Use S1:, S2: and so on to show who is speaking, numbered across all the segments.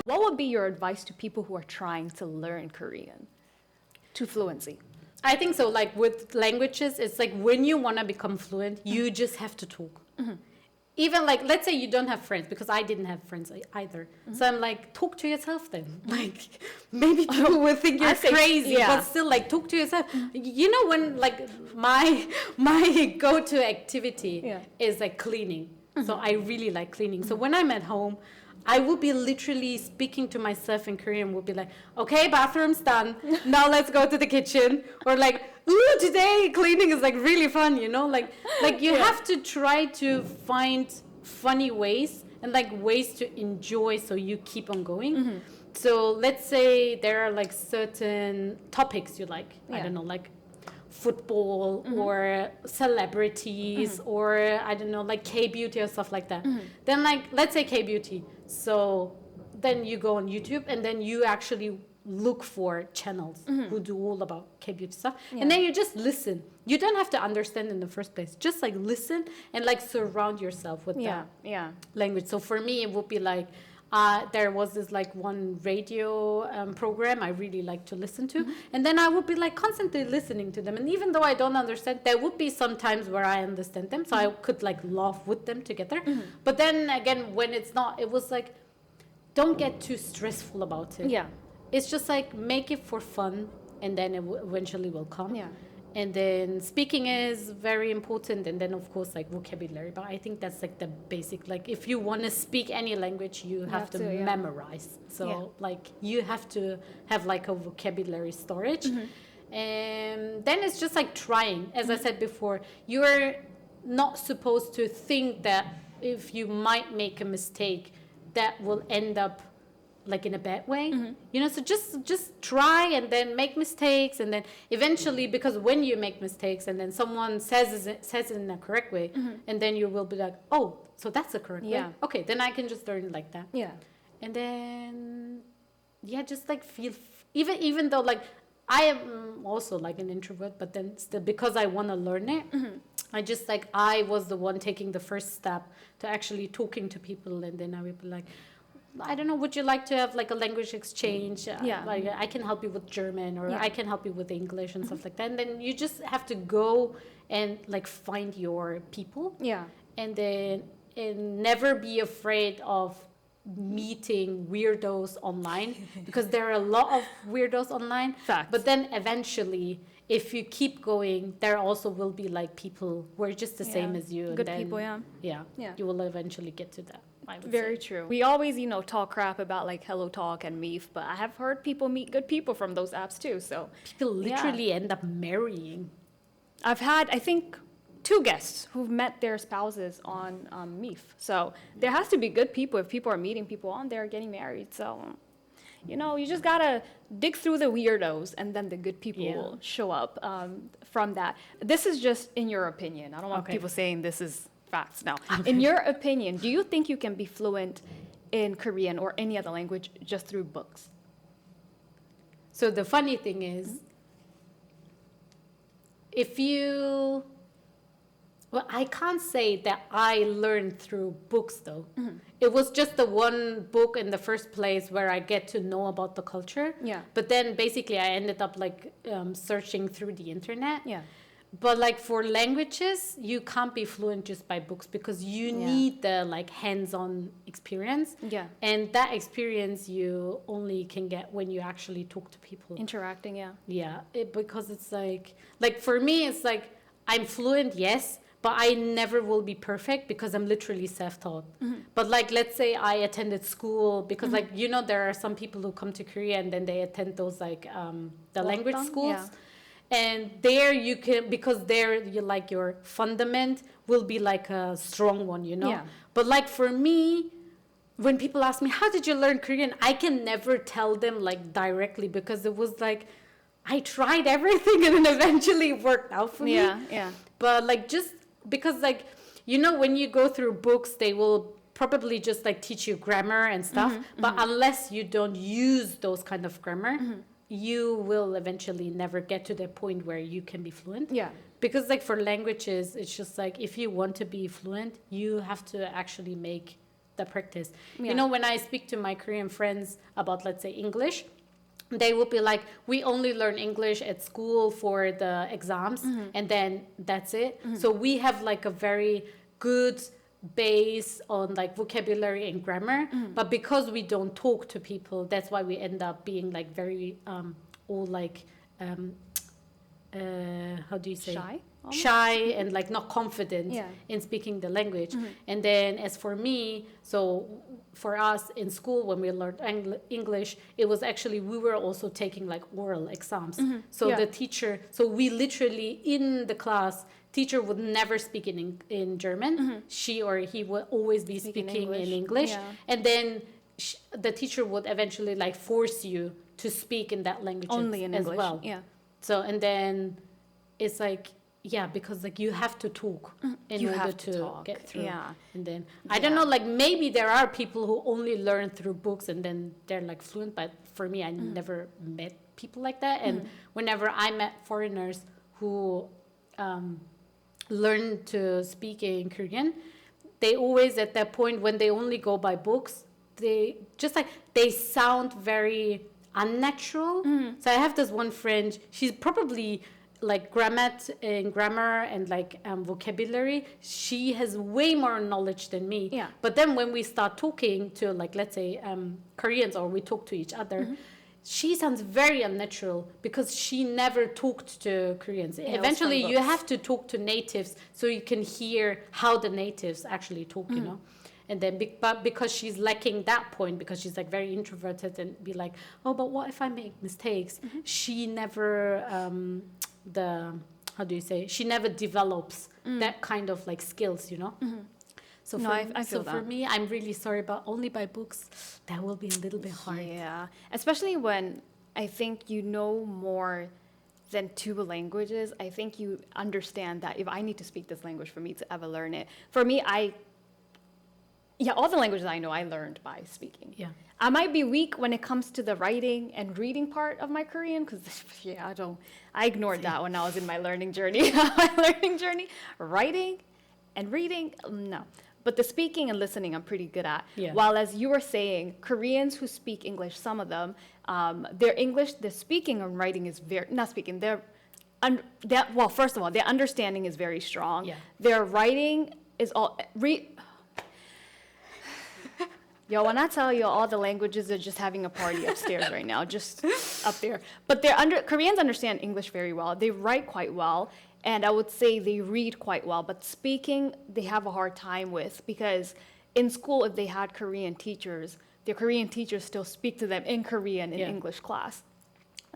S1: What would be your advice to people who are trying to learn Korean to fluency?
S2: I think so. Like with languages, it's like when you want to become fluent, you just have to talk. Even like, let's say you don't have friends, because I didn't have friends either. So I'm like, talk to yourself then. Like, maybe people will think you're crazy, but still, like, talk to yourself. You know, when like my go-to activity is like cleaning. So I really like cleaning. So when I'm at home, I would be literally speaking to myself in Korean, would be like, okay, bathroom's done. Now let's go to the kitchen. Or like, ooh, today cleaning is like really fun, you know? Like you have to try to find funny ways and like ways to enjoy so you keep on going. So let's say there are like certain topics you like. I don't know, like football or celebrities or I don't know, like K-beauty or stuff like that. Then like, let's say K-beauty. So then you go on YouTube and then you actually look for channels who do all about K-beauty stuff. And then you just listen. You don't have to understand in the first place. Just like listen and like surround yourself with that language. So for me, it would be like, there was this like one radio program I really like to listen to, and then I would be like constantly listening to them, and even though I don't understand, there would be some times where I understand them, so I could like laugh with them together. But then again, when it's not, it was like, don't get too stressful about it. It's just like make it for fun, and then it eventually will come. And then speaking is very important, and then of course like vocabulary, but I think that's like the basic, like if you want to speak any language, you have to memorize. So like you have to have like a vocabulary storage. And then it's just like trying. As I said before, you're not supposed to think that if you might make a mistake, that will end up like in a bad way, you know, so just try and then make mistakes, and then eventually, because when you make mistakes and then someone says it in a correct way, and then you will be like, oh, so that's the correct way, okay, then I can just learn it like that. And then just like feel even though like I am also like an introvert, but then still, because I want to learn it, I just like, I was the one taking the first step to actually talking to people, and then I would be like, I don't know, would you like to have like a language exchange? Like I can help you with German, or I can help you with English and stuff like that. And then you just have to go and like find your people. And then never be afraid of meeting weirdos online, because there are a lot of weirdos online. But then eventually, if you keep going, there also will be like people who are just the same as you.
S1: Good people,
S2: you will eventually get to that.
S1: Very true. We always, you know, talk crap about like Hello Talk and Meef, but I have heard people meet good people from those apps too. So
S2: people literally end up marrying.
S1: I've had, I think, 2 guests who've met their spouses on Meef. So there has to be good people if people are meeting people on there getting married. So, you know, you just gotta dig through the weirdos, and then the good people will show up from that. This is just in your opinion. I don't want people saying this is facts now. In your opinion, do you think you can be fluent in Korean or any other language just through books?
S2: So the funny thing is, if you... Well, I can't say that I learned through books, though. It was just the one book in the first place where I get to know about the culture. But then basically I ended up like searching through the internet. But like for languages, you can't be fluent just by books, because you need the like hands-on experience. And that experience you only can get when you actually talk to people.
S1: Interacting,
S2: because it's like for me, it's like I'm fluent, yes, but I never will be perfect because I'm literally self-taught. But like, let's say I attended school, because like, you know, there are some people who come to Korea and then they attend those like the language schools. And there you can, because there you like your fundament will be like a strong one, you know. But like for me, when people ask me, how did you learn Korean? I can never tell them like directly, because it was like, I tried everything and then eventually it worked out for me. But like, just because like, you know, when you go through books, they will probably just like teach you grammar and stuff. But unless you don't use those kind of grammar, you will eventually never get to the point where you can be fluent. Because like for languages, it's just like, if you want to be fluent, you have to actually make the practice.
S1: Yeah.
S2: You know, when I speak to my Korean friends about, let's say, English, they will be like, we only learn English at school for the exams, and then that's it. So we have like a very good base on like vocabulary and grammar, but because we don't talk to people, that's why we end up being like very all like how do you say,
S1: Shy? Almost?
S2: shy and like not confident
S1: Yeah.
S2: in speaking the language. And then as for me, so for us in school when we learned English, it was actually, we were also taking like oral exams. So
S1: Yeah.
S2: the teacher, so we literally in the class, teacher would never speak in German. She or he would always be
S1: Speak in
S2: speaking in
S1: English.
S2: English.
S1: Yeah.
S2: And then the teacher would eventually like force you to speak in that language
S1: Only in
S2: as
S1: English.
S2: well.
S1: Yeah.
S2: So, and then it's like, yeah, because like you have to talk in
S1: You
S2: order
S1: have to
S2: to
S1: talk,
S2: get through.
S1: yeah.
S2: And then, I don't know, like maybe there are people who only learn through books and then they're like fluent, but for me, I never met people like that. And whenever I met foreigners who learn to speak in Korean, they always at that point when they only go by books, they just like, they sound very unnatural. So I have this one friend, she's probably like grammar and like vocabulary, she has way more knowledge than me.
S1: Yeah.
S2: But then when we start talking to like, let's say Koreans, or we talk to each other, she sounds very unnatural because she never talked to Koreans.
S1: Yeah,
S2: Eventually
S1: from
S2: you
S1: books.
S2: have to talk to natives so you can hear how the natives actually talk, you know. And then, but because she's lacking that point, because she's like very introverted and be like, oh, but what if I make mistakes? She never, how do you say? She never develops that kind of like skills, you know? So
S1: No,
S2: for,
S1: I feel
S2: so for
S1: that.
S2: me, I'm really sorry, but only by books, that will be a little bit hard.
S1: Yeah, especially when I think you know more than two languages. I think you understand that if I need to speak this language for me to ever learn it. For me, all the languages I know, I learned by speaking.
S2: Yeah.
S1: I might be weak when it comes to the writing and reading part of my Korean because, I ignored that when I was in my learning journey. Writing and reading, no. But the speaking and listening, I'm pretty good at.
S2: Yeah.
S1: While as you were saying, Koreans who speak English, some of them, their English, their speaking and writing is well, first of all, their understanding is very strong.
S2: Yeah.
S1: Their writing is Yo, when I tell you all the languages are just having a party upstairs right now, just up there. But Koreans understand English very well. They write quite well, and I would say they read quite well. But speaking, they have a hard time with, because in school, if they had Korean teachers, their Korean teachers still speak to them in Korean in English class.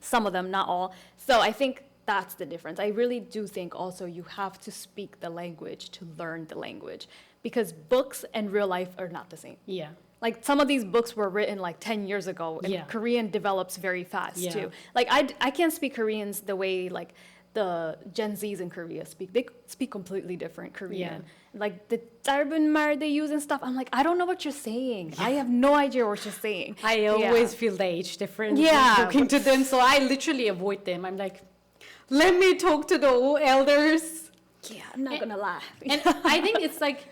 S1: Some of them, not all. So I think that's the difference. I really do think also you have to speak the language to learn the language, because books and real life are not the same.
S2: Yeah.
S1: Like some of these books were written like 10 years ago, and
S2: Yeah.
S1: Korean develops very fast
S2: Yeah.
S1: too. Like I can't speak Koreans the way like the Gen Zs in Korea speak. They speak completely different Korean. Like the 짧은 말 they use and stuff. I'm like, I don't know what you're saying. I have no idea what you're saying.
S2: I always feel the age difference
S1: Yeah.
S2: when talking to them, so I literally avoid them. I'm like, let me talk to the old elders.
S1: Yeah, I'm not gonna lie.
S2: And I think it's like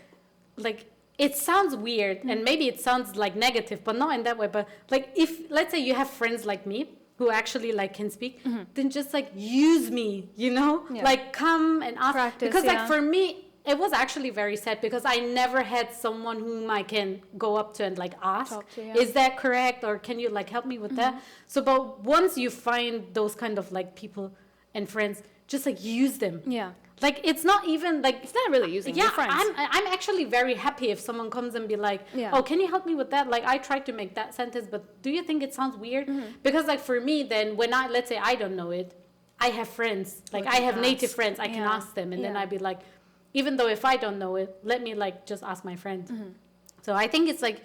S2: it sounds weird, and maybe it sounds like negative, but not in that way. But like, if let's say you have friends like me who actually like can speak, then just like use me, you know,
S1: Yeah.
S2: like come and ask.
S1: Practice,
S2: because like
S1: yeah.
S2: for me, it was actually very sad because I never had someone whom I can go up to and like ask,
S1: Talk to, yeah.
S2: is that correct, or can you like help me with that? So, but once you find those kind of like people and friends, just like use them.
S1: Yeah.
S2: Like it's not even like
S1: It's not really using
S2: yeah,
S1: your friends.
S2: I'm actually very happy if someone comes and be like,
S1: Yeah.
S2: oh, can you help me with that? Like I tried to make that sentence, but do you think it sounds weird? Because like for me, then when let's say I don't know it, I have friends, like
S1: We
S2: I
S1: can
S2: have native
S1: ask.
S2: friends, I can
S1: Yeah.
S2: ask them, and then
S1: Yeah.
S2: I'd be like, even though if I don't know it, let me like just ask my friend. So I think it's like,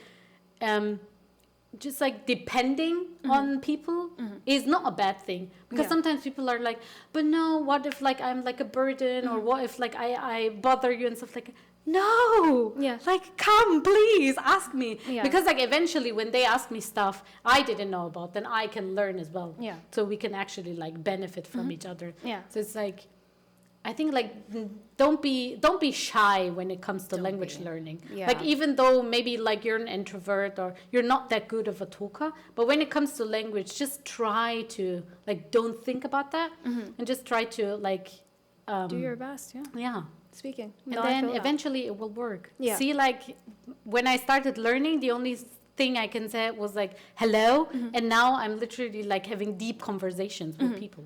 S2: just like depending on people is not a bad thing, because
S1: Yeah.
S2: sometimes people are like, but no, what if like I'm like a burden, or what if like I bother you and stuff like that. No,
S1: Yeah.
S2: like come please ask me,
S1: Yeah.
S2: because like eventually when they ask me stuff I didn't know about, then I can learn as well.
S1: Yeah.
S2: So we can actually like benefit from each other.
S1: Yeah.
S2: So it's like I think like don't be shy when it comes to language learning. Like even though maybe like you're an introvert or you're not that good of a talker, but when it comes to language, just try to like don't think about that and just try to like
S1: Do your best,
S2: yeah.
S1: Speaking.
S2: And
S1: No, I
S2: then
S1: feel that.
S2: eventually it will work.
S1: Yeah.
S2: See, like when I started learning, the only thing I can say was like hello, and now I'm literally like having deep conversations with people.